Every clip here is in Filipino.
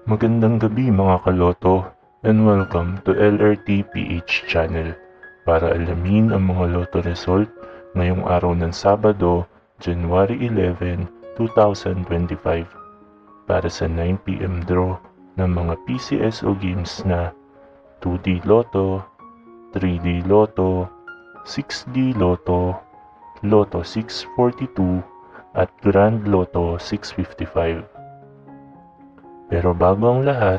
Magandang gabi mga kaloto and welcome to LRT PH channel para alamin ang mga loto result ngayong araw ng Sabado, January 11, 2025 para sa 9pm draw ng mga PCSO games na 2D Lotto, 3D Lotto, 6D Lotto, Lotto 642 at Grand Lotto 655. Pero bago ang lahat,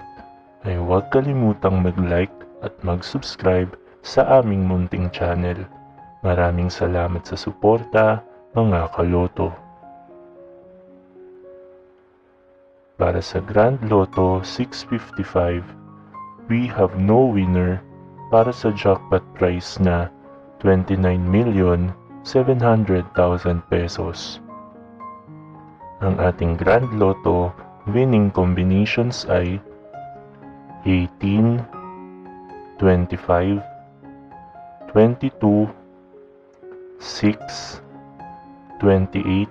ay huwag kalimutang mag-like at mag-subscribe sa aming munting channel. Maraming salamat sa suporta, mga kaloto. Para sa Grand Lotto 655, we have no winner para sa jackpot prize na 29,700,000 pesos. Ang ating Grand Lotto winning combinations ay 18, 25, 22, 6, 28,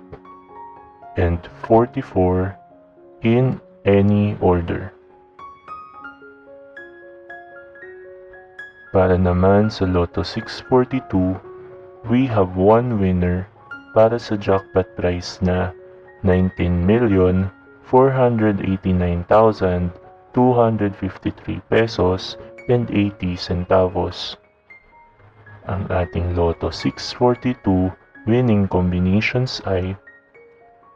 and 44 in any order. Para naman sa Lotto 642, we have one winner para sa jackpot prize na 19,489,253 pesos and 80 centavos. Ang ating Lotto 642 winning combinations ay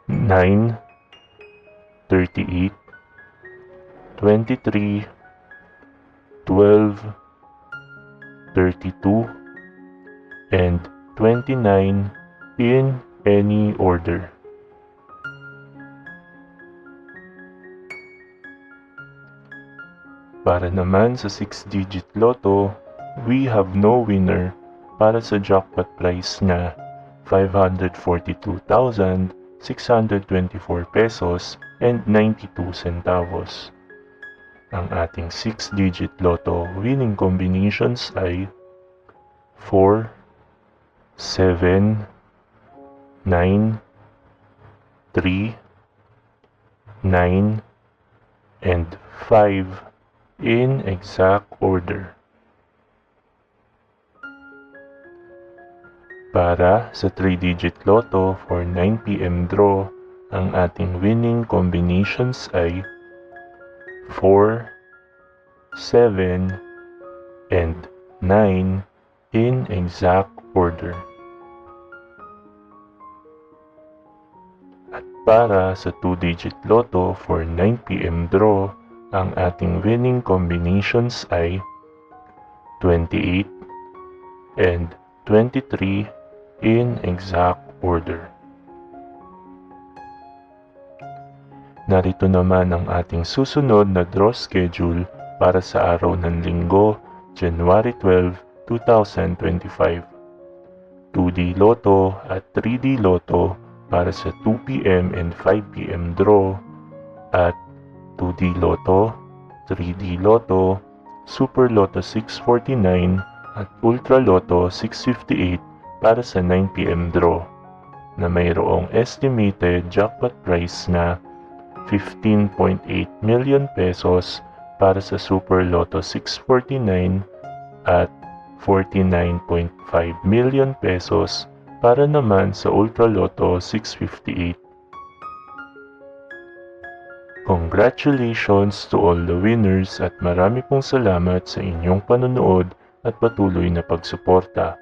9, 38, 23, 12, 32, and 29 in any order. Para naman sa 6-digit Lotto, we have no winner para sa jackpot prize na 542,624 pesos and 92 centavos. Ang ating 6-digit Lotto winning combinations ay 4, 7, 9, 3, 9, and 5 in exact order. Para sa 3-digit Lotto for 9pm draw, ang ating winning combinations ay 4, 7, and 9 in exact order. At para sa 2-digit Lotto for 9pm draw, ang ating winning combinations ay 28 and 23 in exact order. Narito naman ang ating susunod na draw schedule para sa araw ng Linggo, January 12, 2025. 2D Lotto at 3D Lotto para sa 2pm and 5pm draw at 2D Lotto, 3D Lotto, Super Lotto 649 at Ultra Lotto 658 para sa 9pm draw na mayroong estimated jackpot prize na 15.8 million pesos para sa Super Lotto 649 at 49.5 million pesos para naman sa Ultra Lotto 658. Congratulations to all the winners at marami pong salamat sa inyong panonood at patuloy na pagsuporta.